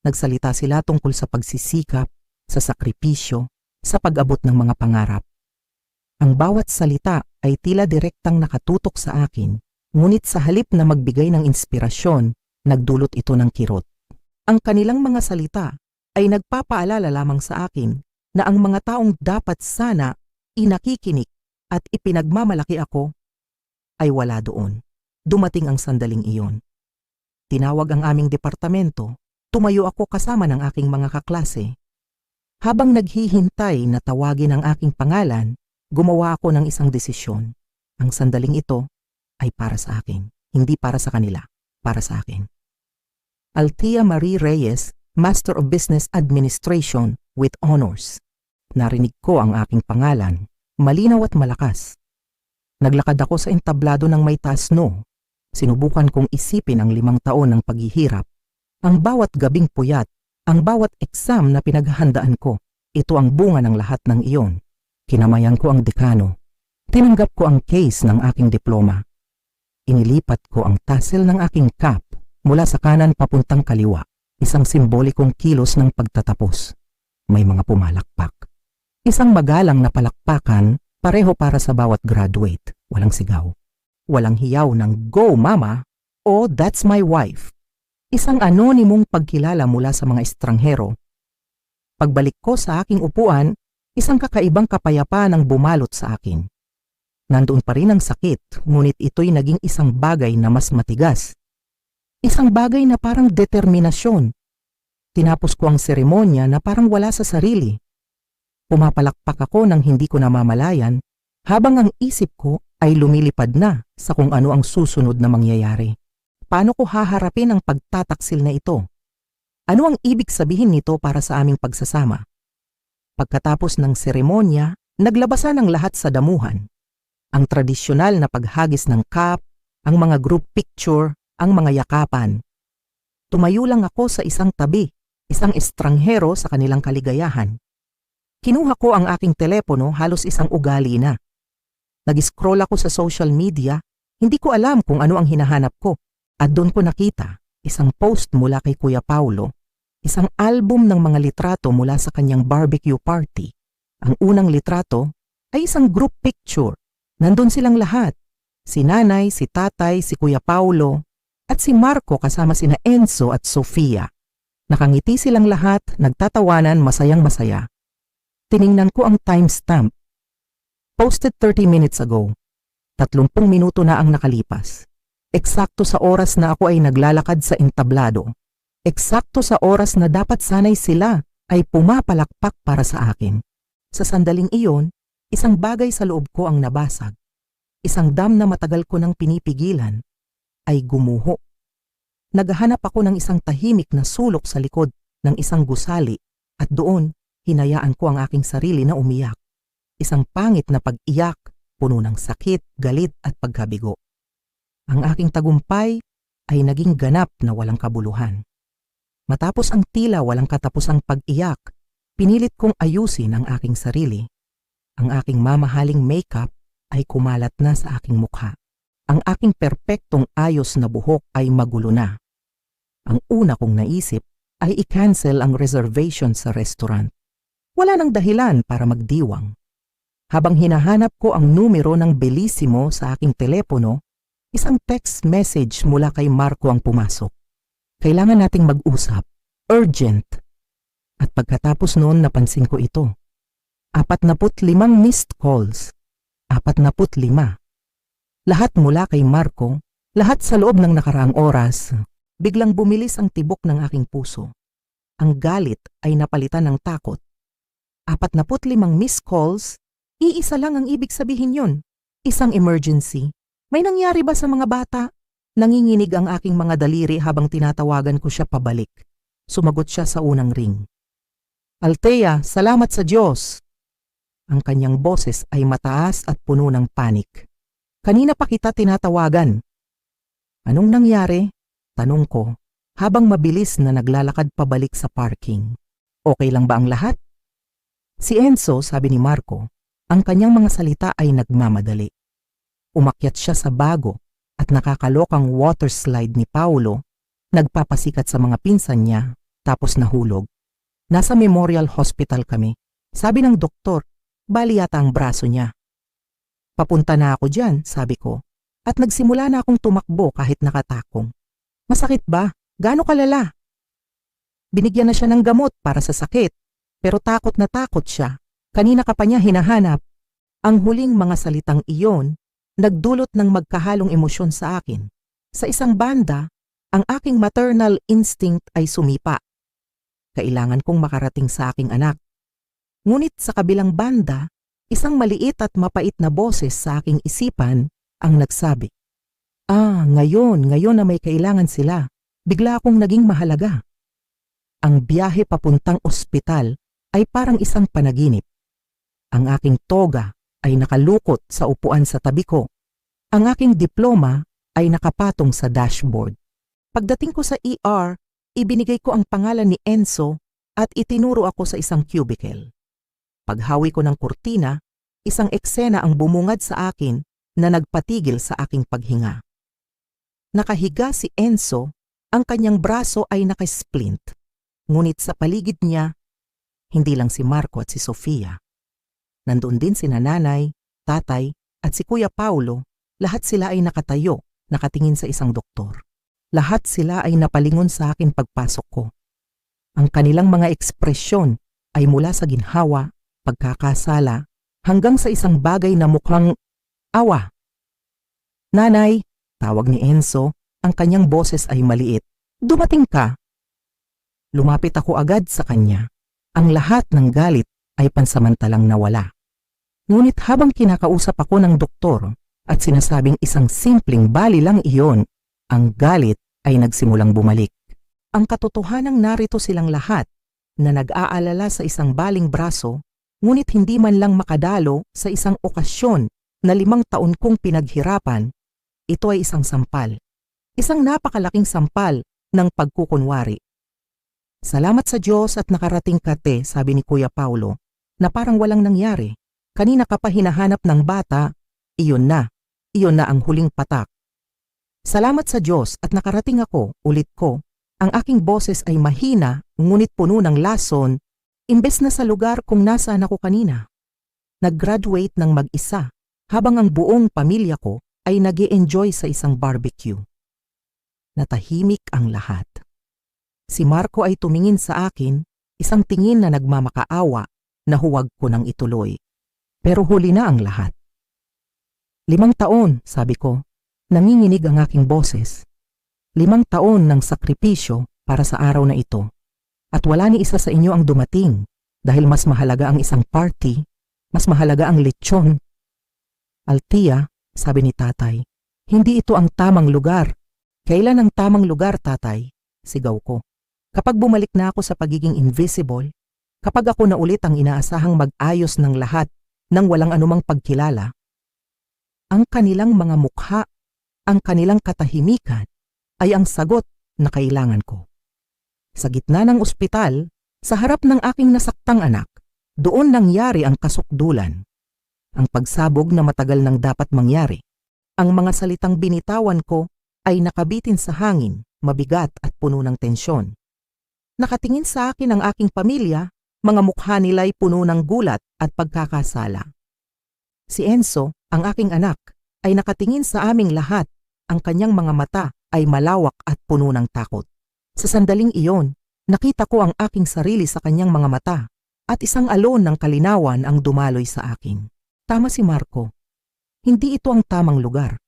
Nagsalita sila tungkol sa pagsisikap, sa sakripisyo, sa pag-abot ng mga pangarap. Ang bawat salita ay tila direktang nakatutok sa akin, ngunit sa halip na magbigay ng inspirasyon, nagdulot ito ng kirot. Ang kanilang mga salita ay nagpapaalala lamang sa akin na ang mga taong dapat sana inakikinig at ipinagmamalaki ako ay wala doon. Dumating ang sandaling iyon. Tinawag ang aming departamento, tumayo ako kasama ng aking mga kaklase. Habang naghihintay na tawagin ang aking pangalan, gumawa ako ng isang desisyon. Ang sandaling ito ay para sa akin, hindi para sa kanila, para sa akin. Althea Marie Reyes, Master of Business Administration with Honors. Narinig ko ang aking pangalan, malinaw at malakas. Naglakad ako sa entablado ng may taas no. Sinubukan kong isipin ang 5 taon ng paghihirap. Ang bawat gabing puyat, ang bawat exam na pinaghahandaan ko, ito ang bunga ng lahat ng iyon. Kinamayan ko ang dekano. Tinanggap ko ang case ng aking diploma. Inilipat ko ang tassel ng aking cap mula sa kanan papuntang kaliwa, isang simbolikong kilos ng pagtatapos. May mga pumalakpak. Isang magalang na palakpakan, pareho para sa bawat graduate. Walang sigaw. Walang hiyaw ng "Go, Mama!" o "That's my wife." Isang anonimong pagkilala mula sa mga estranghero. Pagbalik ko sa aking upuan, isang kakaibang kapayapaan ang bumalot sa akin. Nandoon pa rin ang sakit, ngunit ito'y naging isang bagay na mas matigas. Isang bagay na parang determinasyon. Tinapos ko ang seremonya na parang wala sa sarili. Pumapalakpak ako nang hindi ko namamalayan, habang ang isip ko ay lumilipad na sa kung ano ang susunod na mangyayari. Paano ko haharapin ang pagtataksil na ito? Ano ang ibig sabihin nito para sa aming pagsasama? Pagkatapos ng seremonya, naglabasan ang lahat sa damuhan. Ang tradisyonal na paghagis ng cup, ang mga group picture, ang mga yakapan. Tumayo lang ako sa isang tabi, isang estranghero sa kanilang kaligayahan. Kinuha ko ang aking telepono, halos isang ugali na. Nag-scroll ako sa social media, hindi ko alam kung ano ang hinahanap ko. At doon ko nakita isang post mula kay Kuya Paulo, isang album ng mga litrato mula sa kanyang barbecue party. Ang unang litrato ay isang group picture. Nandun silang lahat, si nanay, si tatay, si Kuya Paulo, at si Marco kasama sina Enzo at Sofia. Nakangiti silang lahat, nagtatawanan, masayang-masaya. Tiningnan ko ang timestamp. Posted 30 minutes ago. 30 minuto na ang nakalipas. Eksakto sa oras na ako ay naglalakad sa entablado. Eksakto sa oras na dapat sanay sila ay pumapalakpak para sa akin. Sa sandaling iyon, isang bagay sa loob ko ang nabasag. Isang dam na matagal ko nang pinipigilan ay gumuho. Naghahanap ako ng isang tahimik na sulok sa likod ng isang gusali at doon hinayaan ko ang aking sarili na umiyak. Isang pangit na pag-iyak, puno ng sakit, galit at pagkabigo. Ang aking tagumpay ay naging ganap na walang kabuluhan. Matapos ang tila walang katapusang pag-iyak, pinilit kong ayusin ang aking sarili. Ang aking mamahaling makeup ay kumalat na sa aking mukha. Ang aking perpektong ayos na buhok ay magulo na. Ang una kong naisip ay i-cancel ang reservation sa restaurant. Wala nang dahilan para magdiwang. Habang hinahanap ko ang numero ng Bellissimo sa aking telepono, isang text message mula kay Marco ang pumasok. Kailangan nating mag-usap. Urgent. At pagkatapos noon napansin ko ito. 45 missed calls. 45. Lahat mula kay Marco, lahat sa loob ng nakaraang oras. Biglang bumilis ang tibok ng aking puso. Ang galit ay napalitan ng takot. 45 missed calls, iisa lang ang ibig sabihin yun. Isang emergency. May nangyari ba sa mga bata? Nanginginig ang aking mga daliri habang tinatawagan ko siya pabalik. Sumagot siya sa unang ring. Althea, salamat sa Diyos. Ang kanyang boses ay mataas at puno ng panik. Kanina pa kita tinatawagan. Anong nangyari? Tanong ko, habang mabilis na naglalakad pabalik sa parking. Okay lang ba ang lahat? Si Enzo, sabi ni Marco, ang kanyang mga salita ay nagmamadali. Umakyat siya sa bago at nakakalokang water slide ni Paolo, nagpapasikat sa mga pinsan niya, tapos nahulog. Nasa Memorial Hospital kami. Sabi ng doktor, bali yata ang braso niya. Papunta na ako dyan, sabi ko, at nagsimula na akong tumakbo kahit nakatakong. Masakit ba? Gaano kalala? Binigyan na siya ng gamot para sa sakit, pero takot na takot siya. Kanina ka pa niya hinahanap. Ang huling mga salitang iyon, nagdulot ng magkahalong emosyon sa akin. Sa isang banda, ang aking maternal instinct ay sumipa. Kailangan kong makarating sa aking anak. Ngunit sa kabilang banda, isang maliit at mapait na boses sa aking isipan ang nagsabi, ngayon na may kailangan sila, bigla akong naging mahalaga. Ang biyahe papuntang ospital ay parang isang panaginip. Ang aking toga ay nakalukot sa upuan sa tabi ko. Ang aking diploma ay nakapatong sa dashboard. Pagdating ko sa ER, ibinigay ko ang pangalan ni Enzo at itinuro ako sa isang cubicle. Paghawi ko ng kurtina, isang eksena ang bumungad sa akin na nagpatigil sa aking paghinga. Nakahiga si Enzo, ang kanyang braso ay nakasplint. Ngunit sa paligid niya, hindi lang si Marco at si Sofia. Nandoon din si nanay, tatay at si Kuya Paulo, lahat sila ay nakatayo, nakatingin sa isang doktor. Lahat sila ay napalingon sa akin pagpasok ko. Ang kanilang mga ekspresyon ay mula sa ginhawa, pagkakasala, hanggang sa isang bagay na mukhang awa. Nanay, tawag ni Enzo, ang kanyang boses ay maliit. Dumating ka. Lumapit ako agad sa kanya. Ang lahat ng galit ay pansamantalang nawala. Ngunit habang kinakausap ako ng doktor at sinasabing isang simpleng bali lang iyon, ang galit ay nagsimulang bumalik. Ang katotohanang narito silang lahat na nag-aalala sa isang baling braso, ngunit hindi man lang makadalo sa isang okasyon na 5 taon kong pinaghirapan. Ito ay isang sampal. Isang napakalaking sampal ng pagkukunwari. Salamat sa Diyos at nakarating ka, te, sabi ni Kuya Paulo, na parang walang nangyari. Kanina ka pa hinahanap ng bata, iyon na ang huling patak. Salamat sa Diyos at nakarating ako, ulit ko. Ang aking boses ay mahina, ngunit puno ng lason, imbes na sa lugar kung nasaan ako kanina. Nag-graduate ng mag-isa, habang ang buong pamilya ko ay nag-e-enjoy sa isang barbecue. Natahimik ang lahat. Si Marco ay tumingin sa akin, isang tingin na nagmamakaawa na huwag ko nang ituloy. Pero huli na ang lahat. 5 taon, sabi ko, nanginginig ang aking boses. 5 taon ng sakripisyo para sa araw na ito. At wala ni isa sa inyo ang dumating. Dahil mas mahalaga ang isang party, mas mahalaga ang lechon. Althea, sabi ni tatay, hindi ito ang tamang lugar. Kailan ang tamang lugar, tatay? Sigaw ko. Kapag bumalik na ako sa pagiging invisible, kapag ako na ulit ang inaasahang mag-ayos ng lahat nang walang anumang pagkilala, ang kanilang mga mukha, ang kanilang katahimikan, ay ang sagot na kailangan ko. Sa gitna ng ospital, sa harap ng aking nasaktang anak, doon nangyari ang kasukdulan. Ang pagsabog na matagal nang dapat mangyari. Ang mga salitang binitawan ko ay nakabitin sa hangin, mabigat at puno ng tensyon. Nakatingin sa akin ang aking pamilya, mga mukha nila'y puno ng gulat at pagkakasala. Si Enzo, ang aking anak, ay nakatingin sa aming lahat, ang kanyang mga mata ay malawak at puno ng takot. Sa sandaling iyon, nakita ko ang aking sarili sa kanyang mga mata at isang alon ng kalinawan ang dumaloy sa akin. Tama si Marco. Hindi ito ang tamang lugar.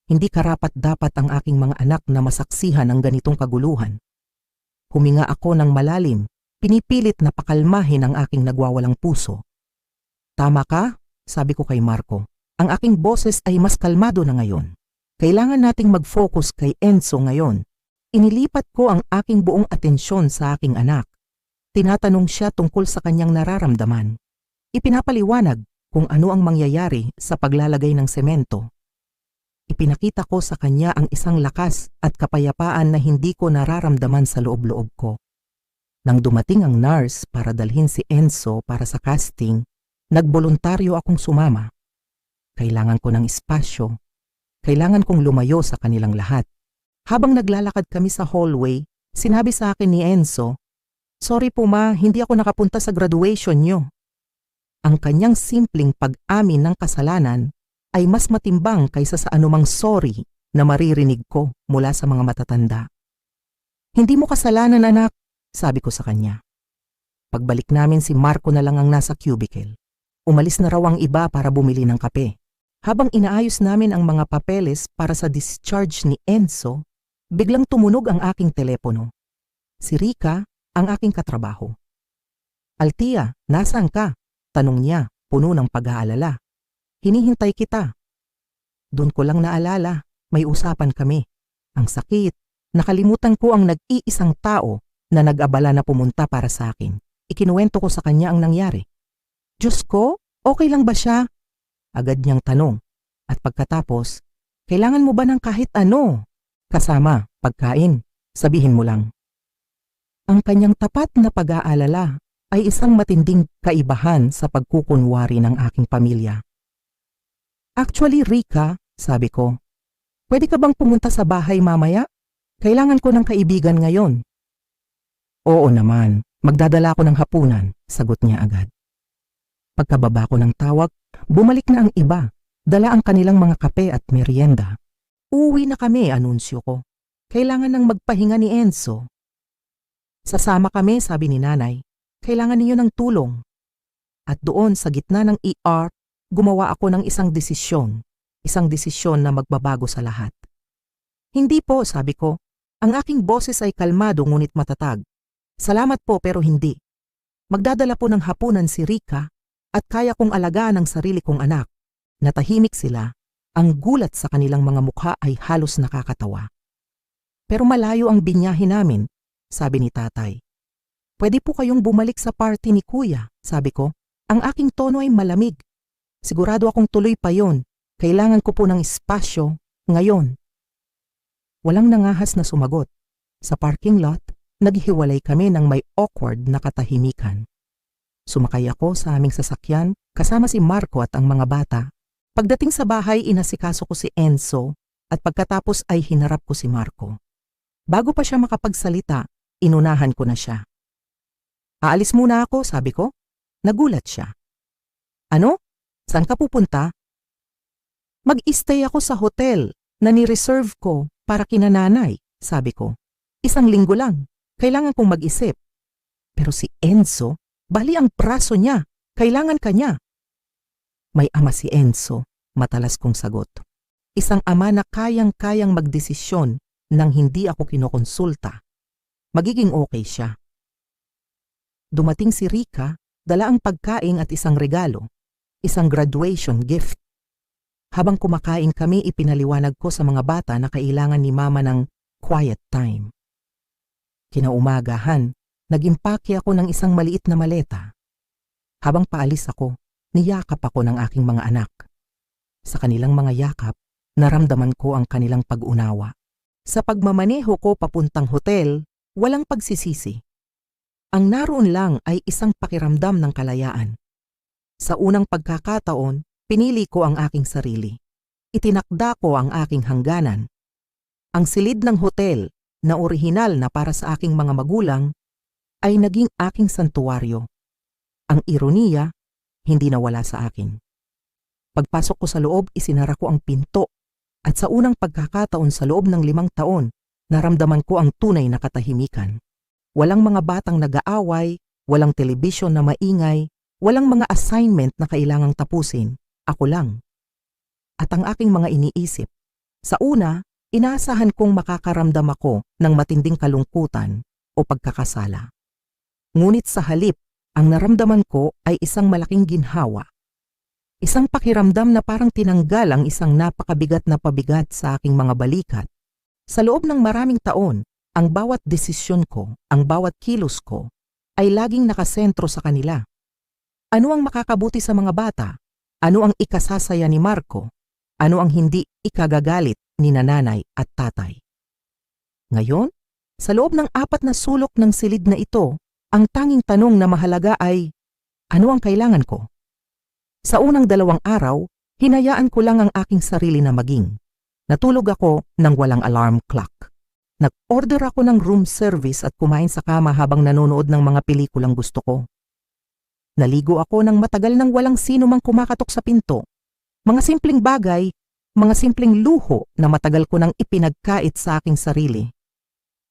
Hindi karapat-dapat ang aking mga anak na masaksihan ang ganitong kaguluhan. Huminga ako ng malalim, pinipilit na pakalmahin ang aking nagwawalang puso. Tama ka, sabi ko kay Marco. Ang aking boses ay mas kalmado na ngayon. Kailangan nating mag-focus kay Enzo ngayon. Inilipat ko ang aking buong atensyon sa aking anak. Tinatanong siya tungkol sa kanyang nararamdaman. Ipinapaliwanag kung ano ang mangyayari sa paglalagay ng semento. Ipinakita ko sa kanya ang isang lakas at kapayapaan na hindi ko nararamdaman sa loob-loob ko. Nang dumating ang nurse para dalhin si Enzo para sa casting, nagboluntaryo akong sumama. Kailangan ko ng espasyo. Kailangan kong lumayo sa kanilang lahat. Habang naglalakad kami sa hallway, sinabi sa akin ni Enzo, "Sorry po ma, hindi ako nakapunta sa graduation nyo." Ang kanyang simpleng pag-amin ng kasalanan ay mas matimbang kaysa sa anumang sorry na maririnig ko mula sa mga matatanda. "Hindi mo kasalanan anak," sabi ko sa kanya. Pagbalik namin si Marco na lang ang nasa cubicle. Umalis na raw ang iba para bumili ng kape. Habang inaayos namin ang mga papeles para sa discharge ni Enzo, biglang tumunog ang aking telepono. Si Rica, ang aking katrabaho. "Althea, nasaan ka?" tanong niya, puno ng pag-aalala. "Hinihintay kita." Doon ko lang naalala, may usapan kami. Ang sakit, nakalimutan ko ang nag-iisang tao na nag-abala na pumunta para sa akin. Ikinuwento ko sa kanya ang nangyari. "Diyos ko, okay lang ba siya?" Agad niyang tanong. At pagkatapos, "Kailangan mo ba ng kahit ano? Kasama, pagkain, sabihin mo lang." Ang kanyang tapat na pag-aalala ay isang matinding kaibahan sa pagkukunwari ng aking pamilya. "Actually, Rica," sabi ko, "pwede ka bang pumunta sa bahay mamaya? Kailangan ko ng kaibigan ngayon." "Oo naman, magdadala ako ng hapunan," sagot niya agad. Pagkababa ko ng tawag, bumalik na ang iba, dala ang kanilang mga kape at merienda. "Uuwi na kami," anunsyo ko. "Kailangan nang magpahinga ni Enzo." "Sasama kami," sabi ni nanay. "Kailangan niyo ng tulong." At doon sa gitna ng ER, gumawa ako ng isang desisyon na magbabago sa lahat. "Hindi po," sabi ko. Ang aking boses ay kalmado ngunit matatag. "Salamat po pero hindi. Magdadala po ng hapunan si Rica at kaya kong alagaan ang sarili kong anak." Natahimik sila. Ang gulat sa kanilang mga mukha ay halos nakakatawa. "Pero malayo ang binyahe namin," sabi ni tatay. "Pwede po kayong bumalik sa party ni kuya," sabi ko. Ang aking tono ay malamig. Sigurado akong tuloy pa yon. Kailangan ko po ng espasyo ngayon. Walang nangahas na sumagot. Sa parking lot, naghihiwalay kami ng may awkward na katahimikan. Sumakay ako sa aming sasakyan kasama si Marco at ang mga bata. Pagdating sa bahay, inasikaso ko si Enzo at pagkatapos ay hinarap ko si Marco. Bago pa siya makapagsalita, inunahan ko na siya. "Aalis muna ako," sabi ko. Nagulat siya. "Ano? Saan ka pupunta?" "Mag-stay ako sa hotel na ni-reserve ko para kina nanay," sabi ko. "1 linggo lang. Kailangan kong mag-isip." Pero si Enzo, bali ang braso niya. Kailangan ka niya. "May ama si Enzo," matalas kong sagot. Isang ama na kayang-kayang magdesisyon nang hindi ako kinokonsulta. Magiging okay siya. Dumating si Rica, Dala ang pagkain at isang regalo, isang graduation gift. Habang kumakain kami, ipinaliwanag ko sa mga bata na kailangan ni Mama ng quiet time. Kinaumagahan, nag-impake ako ng isang maliit na maleta. Habang paalis ako, niyakap ako ng aking mga anak. Sa kanilang mga yakap, naramdaman ko ang kanilang pag-unawa. Sa pagmamaneho ko papuntang hotel, walang pagsisisi. Ang naroon lang ay isang pakiramdam ng kalayaan. Sa unang pagkakataon, pinili ko ang aking sarili. Itinakda ko ang aking hangganan. Ang silid ng hotel, na orihinal na para sa aking mga magulang, ay naging aking santuwaryo. Ang ironiya, hindi nawala sa akin. Pagpasok ko sa loob, isinara ko ang pinto. At sa unang pagkakataon sa loob ng 5 taon, naramdaman ko ang tunay na katahimikan. Walang mga batang nag-aaway, walang telebisyon na maingay, walang mga assignment na kailangang tapusin. Ako lang. At ang aking mga iniisip. Sa una, inaasahan kong makakaramdam ako ng matinding kalungkutan o pagkakasala. Ngunit sa halip, ang naramdaman ko ay isang malaking ginhawa. Isang pakiramdam na parang tinanggal ang isang napakabigat na pabigat sa aking mga balikat. Sa loob ng maraming taon, ang bawat desisyon ko, ang bawat kilos ko, ay laging nakasentro sa kanila. Ano ang makakabuti sa mga bata? Ano ang ikasasaya ni Marco? Ano ang hindi ikagagalit ni nanay at tatay? Ngayon, sa loob ng 4 na sulok ng silid na ito, ang tanging tanong na mahalaga ay, ano ang kailangan ko? Sa unang 2 araw, hinayaan ko lang ang aking sarili na maging. Natulog ako nang walang alarm clock. Nag-order ako ng room service at kumain sa kama habang nanonood ng mga pelikulang gusto ko. Naligo ako ng matagal nang walang sino mang kumakatok sa pinto. Mga simpleng bagay, mga simpleng luho na matagal ko nang ipinagkait sa aking sarili.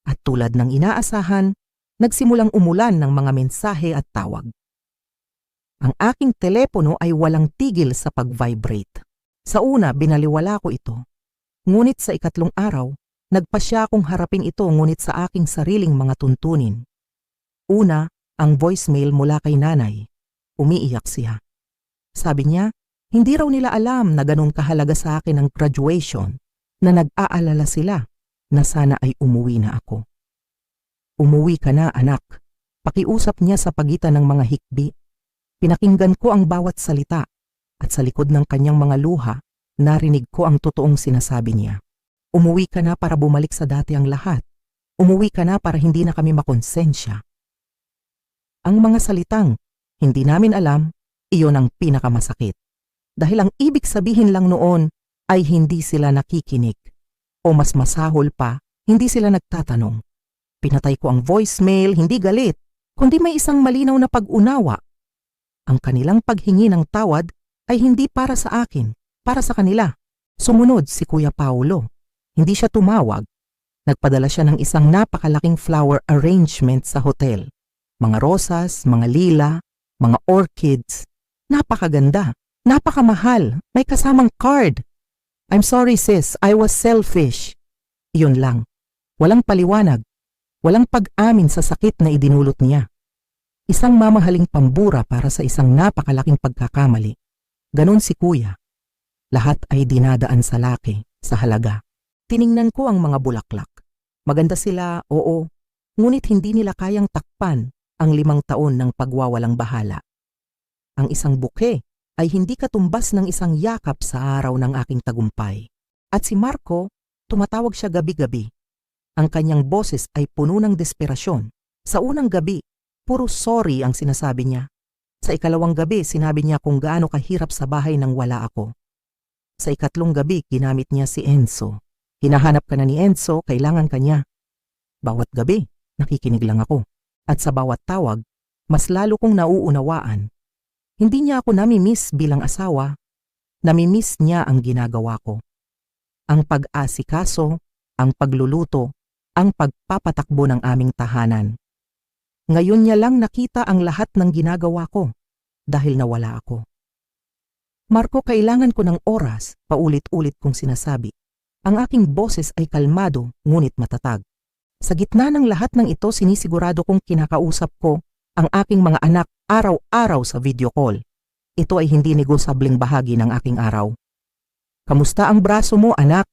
At tulad ng inaasahan, nagsimulang umulan ng mga mensahe at tawag. Ang aking telepono ay walang tigil sa pag-vibrate. Sa una, binaliwala ko ito. Ngunit sa 3 araw, nagpasya akong harapin ito ngunit sa aking sariling mga tuntunin. Una, ang voicemail mula kay nanay. Umiiyak siya. Sabi niya, hindi raw nila alam na ganun kahalaga sa akin ang graduation, na nag-aalala sila na sana ay umuwi na ako. Umuwi ka na, anak. Pakiusap niya sa pagitan ng mga hikbi. Pinakinggan ko ang bawat salita at sa likod ng kanyang mga luha, narinig ko ang totoong sinasabi niya. Umuwi ka na para bumalik sa dati ang lahat. Umuwi ka na para hindi na kami makonsensya. Ang mga salitang, hindi namin alam, iyon ang pinakamasakit. Dahil ang ibig sabihin lang noon ay hindi sila nakikinig. O mas masahol pa, hindi sila nagtatanong. Pinatay ko ang voicemail, hindi galit, kundi may isang malinaw na pag-unawa. Ang kanilang paghingi ng tawad ay hindi para sa akin, para sa kanila. Sumunod si Kuya Paulo. Hindi siya tumawag. Nagpadala siya ng isang napakalaking flower arrangement sa hotel. Mga rosas, mga lila, mga orchids. Napakaganda, napakamahal, may kasamang card. I'm sorry sis, I was selfish. Iyon lang. Walang paliwanag. Walang pag-amin sa sakit na idinulot niya. Isang mamahaling pambura para sa isang napakalaking pagkakamali. Ganon si Kuya. Lahat ay dinadaan sa laki, sa halaga. Tiningnan ko ang mga bulaklak. Maganda sila, oo, ngunit hindi nila kayang takpan ang 5 taon ng pagwawalang bahala. Ang isang buke ay hindi katumbas ng isang yakap sa araw ng aking tagumpay. At si Marco, tumatawag siya gabi-gabi. Ang kanyang boses ay puno ng desperasyon. Sa unang gabi, puro sorry ang sinasabi niya. Sa 2nd gabi, sinabi niya kung gaano kahirap sa bahay nang wala ako. Sa 3rd gabi, ginamit niya si Enzo. Hinahanap ka na ni Enzo, kailangan ka niya. Bawat gabi, nakikinig lang ako. At sa bawat tawag, mas lalo kong nauunawaan. Hindi niya ako namimiss bilang asawa. Namimiss niya ang ginagawa ko. Ang pag-asikaso, ang pagluluto, ang pagpapatakbo ng aming tahanan. Ngayon niya lang nakita ang lahat ng ginagawa ko dahil nawala ako. Marco, kailangan ko ng oras, paulit-ulit kong sinasabi. Ang aking boses ay kalmado ngunit matatag. Sa gitna ng lahat ng ito, sinisigurado kong kinakausap ko ang aking mga anak araw-araw sa video call. Ito ay hindi negosableng bahagi ng aking araw. Kamusta ang braso mo, anak?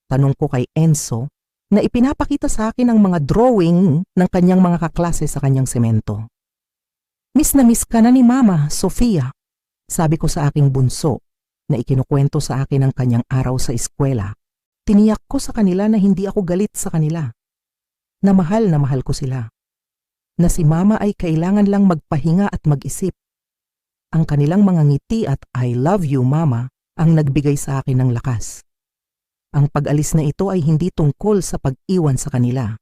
Tanong ko kay Enzo na ipinapakita sa akin ang mga drawing ng kanyang mga kaklase sa kanyang semento. Miss na miss ka na ni Mama, Sofia, sabi ko sa aking bunso na ikinukwento sa akin ang kanyang araw sa eskwela. Tiniyak ko sa kanila na hindi ako galit sa kanila. Na mahal ko sila. Na si Mama ay kailangan lang magpahinga at mag-isip. Ang kanilang mga ngiti at I love you, Mama, ang nagbigay sa akin ng lakas. Ang pag-alis na ito ay hindi tungkol sa pag-iwan sa kanila.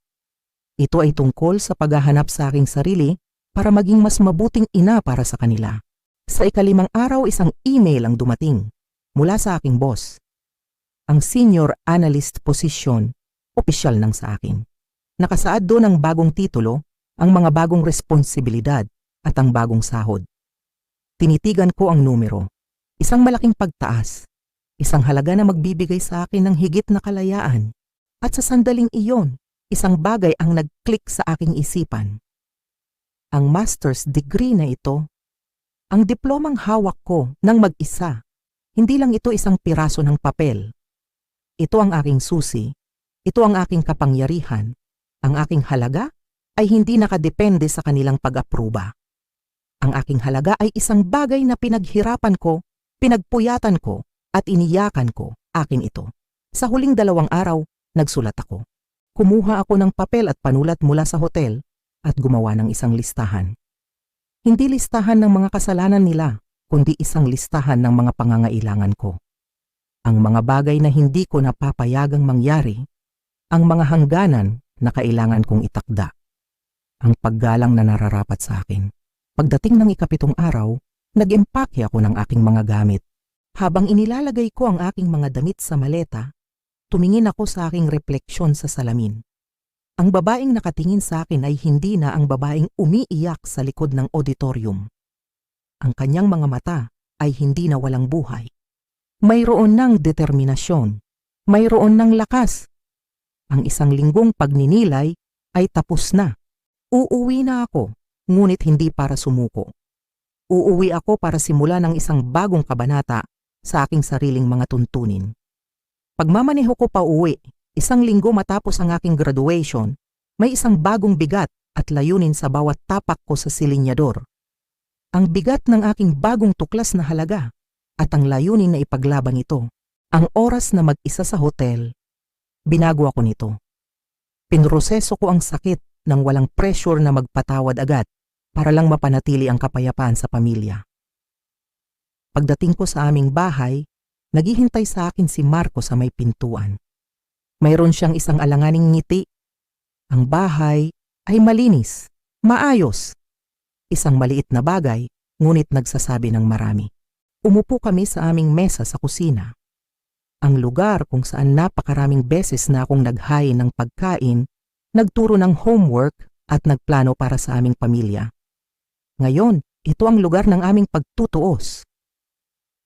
Ito ay tungkol sa paghahanap sa aking sarili para maging mas mabuting ina para sa kanila. Sa ika-5 araw, isang email ang dumating mula sa aking boss. Ang senior analyst position, opisyal nang sa akin. Nakasaad doon ang bagong titulo, ang mga bagong responsibilidad at ang bagong sahod. Tinitigan ko ang numero. Isang malaking pagtaas. Isang halaga na magbibigay sa akin ng higit na kalayaan. At sa sandaling iyon, isang bagay ang nag-click sa aking isipan. Ang master's degree na ito, ang diplomang hawak ko ng mag-isa, hindi lang ito isang piraso ng papel. Ito ang aking susi, ito ang aking kapangyarihan. Ang aking halaga ay hindi nakadepende sa kanilang pag-apruba. Ang aking halaga ay isang bagay na pinaghirapan ko, pinagpuyatan ko, at iniyakan ko, akin ito. Sa huling 2 araw, nagsulat ako. Kumuha ako ng papel at panulat mula sa hotel at gumawa ng isang listahan. Hindi listahan ng mga kasalanan nila, kundi isang listahan ng mga pangangailangan ko. Ang mga bagay na hindi ko napapayagang mangyari, ang mga hangganan na kailangan kong itakda. Ang paggalang na nararapat sa akin. Pagdating ng ika-7 araw, nag-empake ako ng aking mga gamit. Habang inilalagay ko ang aking mga damit sa maleta, tumingin ako sa aking refleksyon sa salamin. Ang babaeng nakatingin sa akin ay hindi na ang babaeng umiiyak sa likod ng auditorium. Ang kanyang mga mata ay hindi na walang buhay. Mayroon ng determinasyon, mayroon ng lakas. Ang 1 linggong pagninilay ay tapos na. Uuwi na ako, ngunit hindi para sumuko. Uuwi ako para simulan ng isang bagong kabanata sa aking sariling mga tuntunin. Pagmamaneho ko pa uwi, 1 linggo matapos ang aking graduation, may isang bagong bigat at layunin sa bawat tapak ko sa silinyador. Ang bigat ng aking bagong tuklas na halaga at ang layunin na ipaglaban ito. Ang oras na mag-isa sa hotel, binago ako nito. Pinroseso ko ang sakit nang walang pressure na magpatawad agad para lang mapanatili ang kapayapaan sa pamilya. Pagdating ko sa aming bahay, naghihintay sa akin si Marco sa may pintuan. Mayroon siyang isang alanganing ngiti. Ang bahay ay malinis, maayos. Isang maliit na bagay, ngunit nagsasabi ng marami. Umupo kami sa aming mesa sa kusina. Ang lugar kung saan napakaraming beses na akong naghain ng pagkain, nagturo ng homework at nagplano para sa aming pamilya. Ngayon, ito ang lugar ng aming pagtutuos.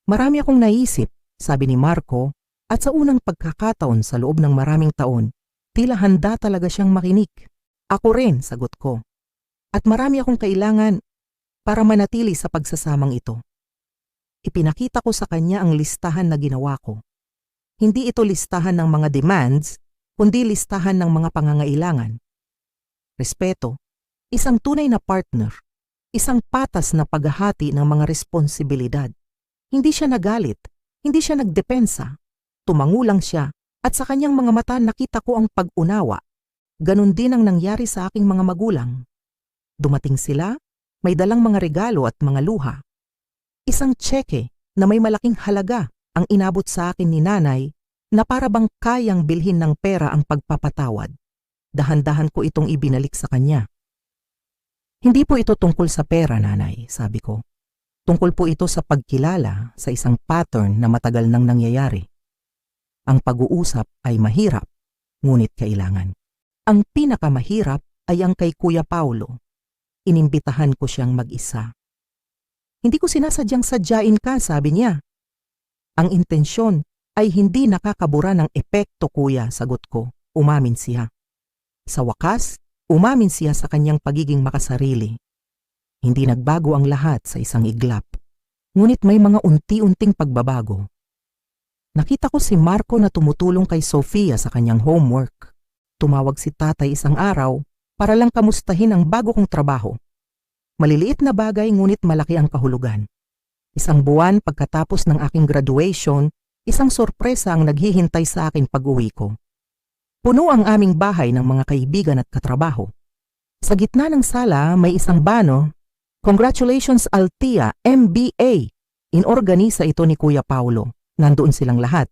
Marami akong naisip, sabi ni Marco, at sa unang pagkakataon sa loob ng maraming taon, tila handa talaga siyang makinig. Ako rin, sagot ko. At marami akong kailangan para manatili sa pagsasamang ito. Ipinakita ko sa kanya ang listahan na ginawa ko. Hindi ito listahan ng mga demands, kundi listahan ng mga pangangailangan. Respeto, isang tunay na partner, isang patas na paghahati ng mga responsibilidad. Hindi siya nagalit, hindi siya nagdepensa. Tumango lang siya at sa kanyang mga mata nakita ko ang pag-unawa. Ganon din ang nangyari sa aking mga magulang. Dumating sila, may dalang mga regalo at mga luha. Isang tseke na may malaking halaga ang inabot sa akin ni nanay na para bang kayang bilhin ng pera ang pagpapatawad. Dahan-dahan ko itong ibinalik sa kanya. Hindi po ito tungkol sa pera, nanay, sabi ko. Tungkol po ito sa pagkilala sa isang pattern na matagal nang nangyayari. Ang pag-uusap ay mahirap, ngunit kailangan. Ang pinakamahirap ay ang kay Kuya Paulo. Inimbitahan ko siyang mag-isa. Hindi ko sinasadyang sadyain ka, sabi niya. Ang intensyon ay hindi nakakabura ng epekto, kuya, sagot ko. Umamin siya. Sa wakas, umamin siya sa kanyang pagiging makasarili. Hindi nagbago ang lahat sa isang iglap. Ngunit may mga unti-unting pagbabago. Nakita ko si Marco na tumutulong kay Sofia sa kanyang homework. Tumawag si tatay isang araw para lang kamustahin ang bago kong trabaho. Maliliit na bagay ngunit malaki ang kahulugan. Isang buwan pagkatapos ng aking graduation, isang sorpresa ang naghihintay sa akin pag-uwi ko. Puno ang aming bahay ng mga kaibigan at katrabaho. Sa gitna ng sala may isang bano, "Congratulations Altia, MBA!" Inorganisa ito ni Kuya Paulo. Nandoon silang lahat.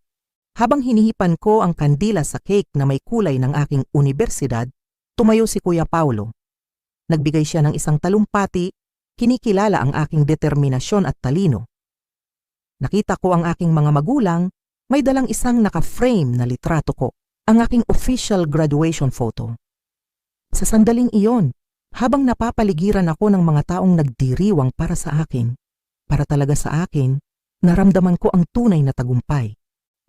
Habang hinihipan ko ang kandila sa cake na may kulay ng aking unibersidad, tumayo si Kuya Paulo. Nagbigay siya ng isang talumpati, kinikilala ang aking determinasyon at talino. Nakita ko ang aking mga magulang, may dalang isang naka-frame na litrato ko, ang aking official graduation photo. Sa sandaling iyon, habang napapaligiran ako ng mga taong nagdiriwang para sa akin, para talaga sa akin, naramdaman ko ang tunay na tagumpay.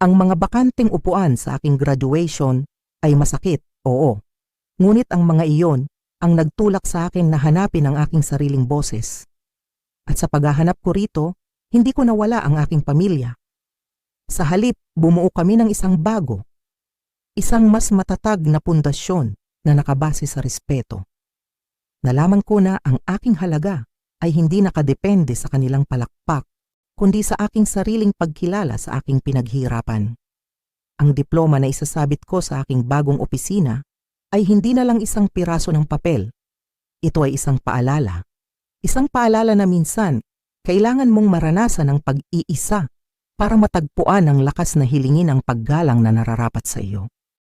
Ang mga bakanting upuan sa aking graduation ay masakit, oo. Ngunit ang mga iyon ang nagtulak sa akin na hanapin ang aking sariling boses. At sa paghahanap ko rito, hindi ko nawala ang aking pamilya. Sa halip, bumuo kami ng isang bago. Isang mas matatag na pundasyon na nakabase sa respeto. Nalaman ko na ang aking halaga ay hindi nakadepende sa kanilang palakpak, kundi sa aking sariling pagkilala sa aking pinaghirapan. Ang diploma na isasabit ko sa aking bagong opisina ay hindi na lang isang piraso ng papel. Ito ay isang paalala. Isang paalala na minsan, kailangan mong maranasan ang pag-iisa para matagpuan ang lakas na hilingin ang paggalang na nararapat sa iyo.